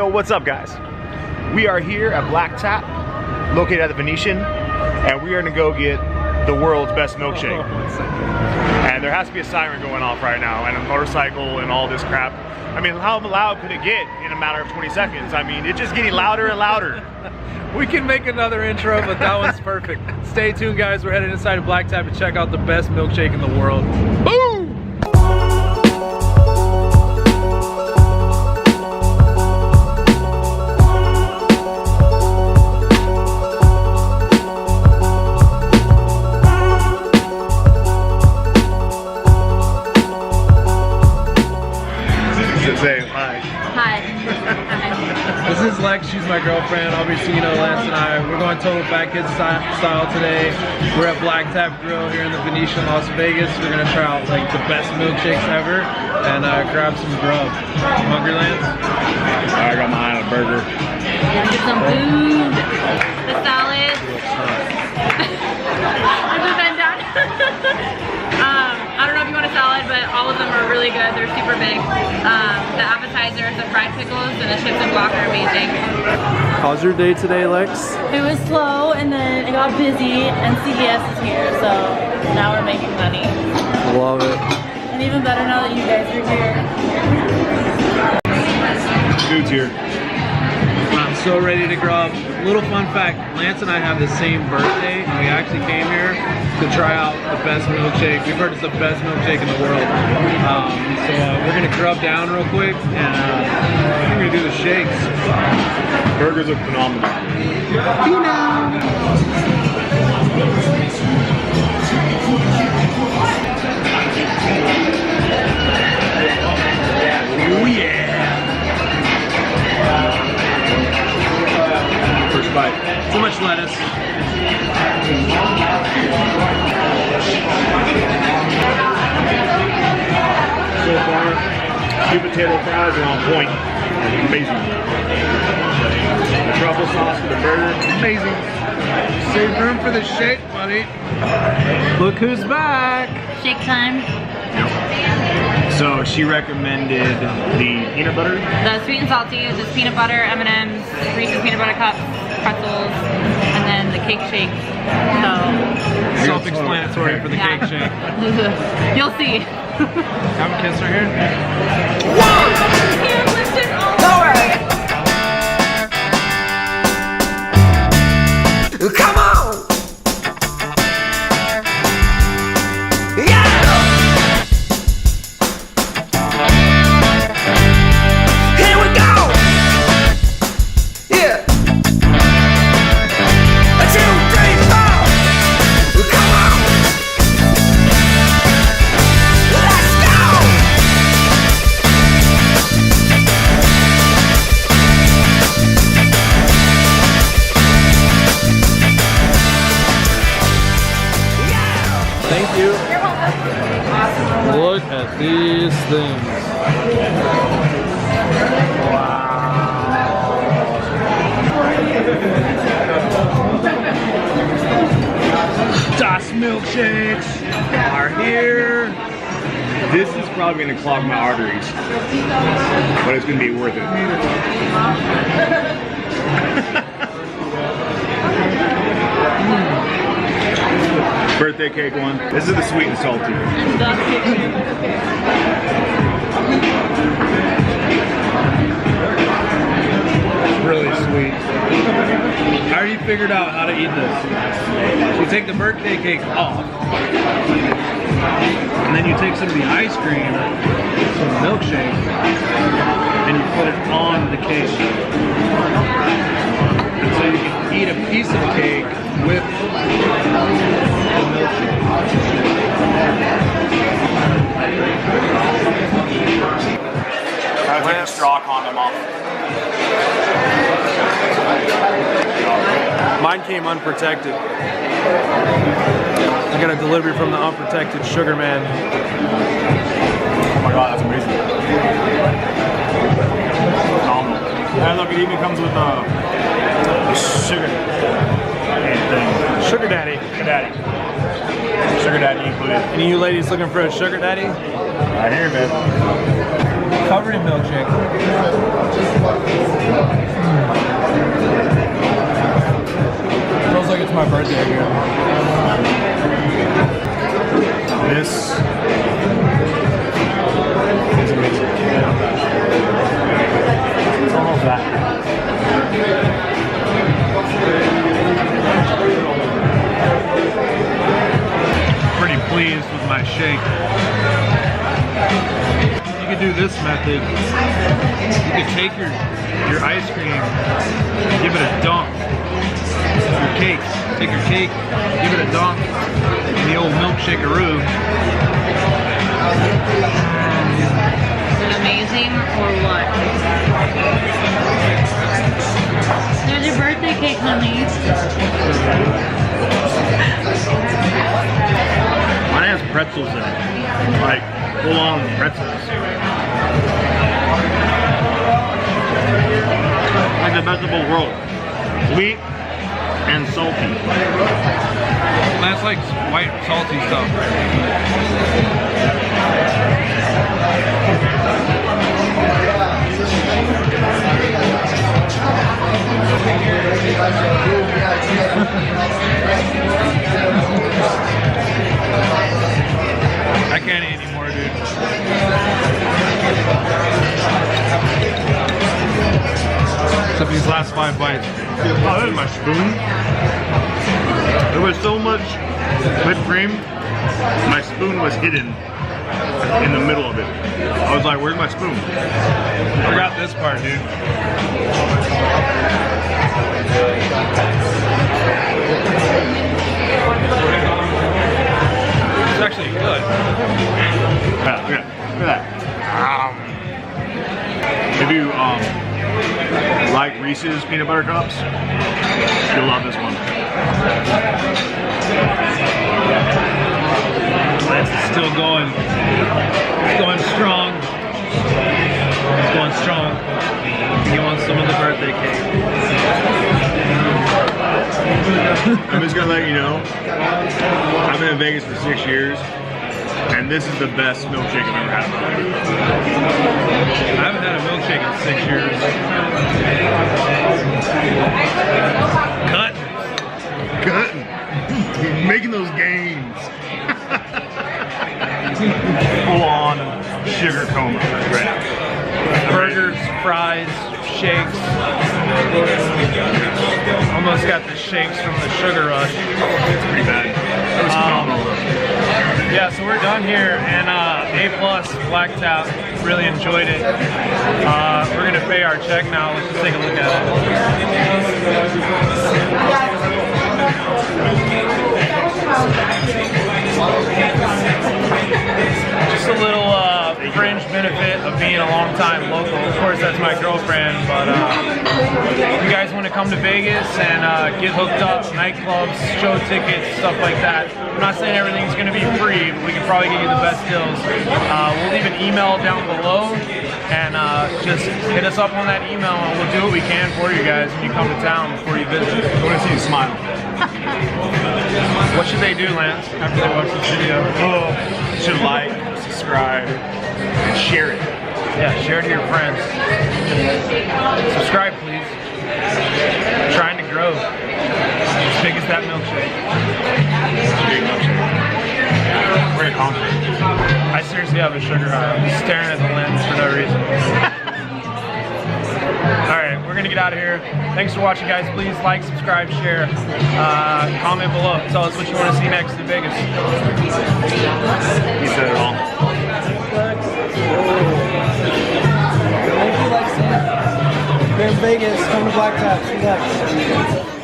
Yo, what's up guys? We are here at Blacktap, located at the Venetian, and we are gonna go get the world's best milkshake. And there has to be a siren going off right now, and a motorcycle and all this crap. I mean, how loud could it get in a matter of 20 seconds? I mean, it's just getting louder and louder. We can make another intro, but that one's perfect. Stay tuned guys, we're headed inside of Blacktap to check out the best milkshake in the world. Boom! Say hi. Hi. This is Lex, she's my girlfriend. Obviously, you know, Lance and I, we're going total fat kid style today. We're at Blacktap Grill here in the Venetian, Las Vegas. We're gonna try out like the best milkshakes ever and grab some grub. Hungry, Lance? I got my eye on a burger. Gotta get some food. The salad. There's a vendor. I don't know if you want a salad, but all of them are really good. They're super big. The appetizers, the fried pickles, and the chips and guac are amazing. How's your day today, Lex? It was slow, and then it got busy, and CVS is here, so now we're making money. Love it. And even better now that you guys are here. Food's here. I'm so ready to grub. Little fun fact, Lance and I have the same birthday, and we actually came here to try out the best milkshake. We've heard it's the best milkshake in the world. So we're gonna grub down real quick, and we're gonna do the shakes. Burgers are phenomenal. Oh yeah! First bite. Too much lettuce. So far, sweet potato fries are on point. Amazing. The truffle sauce for the burger, amazing. Save room for the shake, buddy. Look who's back. Shake time. So she recommended the peanut butter. The sweet and salty is just peanut butter, M&M's, Reese's peanut butter cups, pretzels, and then the cake shake. So self-explanatory for the cake shake. You'll see. Have a kiss right here. Can't lift it over. Come on! Yeah! Here we go! Yeah! 1, 2, 3, 4! Come on! Let's go! Thank you. You're welcome. Look at these things. Das milkshakes are here. This is probably gonna clog my arteries, but it's gonna be worth it. Birthday cake one. This is the sweet and salty. And the cake shake. Really sweet. I already figured out how to eat this. You take the birthday cake off, and then you take some of the ice cream, some milkshake, and you put it on the cake. And so you can eat a piece of cake with the milkshake. I'll take a straw condom off. Mine came unprotected. I got a delivery from the unprotected sugar man. Oh my god, that's amazing. Phenomenal. And look, it even comes with a sugar thing. Sugar daddy. Sugar daddy. Sugar daddy included. Any of you ladies looking for a sugar daddy? Right here, man. Covered in milkshake. milkshake. You could do this method. You could take your ice cream and give it a dunk. Your cakes. Take your cake, give it a dunk in the old milkshake-a-roo. Is it amazing or what? There's your birthday cake, honey. Mine has pretzels in it. Like, full-on pretzels. Like the best of both worlds. Sweet and salty. That's like white salty stuff. I can't eat anymore, dude. Except these last 5 bites. Oh, there's my spoon. There was so much whipped cream, my spoon was hidden in the middle of it. I was like, where's my spoon? I forgot this part, dude. It's actually good. Yeah, look at that. If you like Reese's peanut butter cups, you'll love this one. That's still going. It's going strong. It's going strong. You want some of the birthday cake? I'm just gonna let you know, I've been in Vegas for 6 years, and this is the best milkshake I've ever had in my life. I haven't had a milkshake in 6 years. Cutting. Making those gains. Full on sugar coma right now. Burgers, fries, shakes. Almost got the shakes from the sugar rush. It's pretty bad. That was phenomenal though. Yeah, so we're done here, and A+ Blacktap, really enjoyed it. We're gonna pay our check now. Let's just take a look at it. Just a little fringe benefit of being a long-time local. Of course, that's my girlfriend, but if you guys want to come to Vegas and get hooked up, nightclubs, show tickets, stuff like that. I'm not saying everything's going to be free, but we can probably get you the best deals. We'll leave an email down below, and just hit us up on that email, and we'll do what we can for you guys when you come to town before you visit. I want to see you smile. What should they do, Lance, after they watch this video? Oh, you should like, subscribe, and share it. Yeah, share it to your friends. Subscribe, please. I'm trying to grow. As big as that milkshake. Big milkshake. We're gonna conquer it. I seriously have a sugar high. I'm just staring at the lens for no reason. Alright, we're gonna get out of here. Thanks for watching, guys. Please like, subscribe, share. Comment below. Tell us what you want to see next in Vegas. You said it all. If you're in Vegas, come to Blacktap. See you next.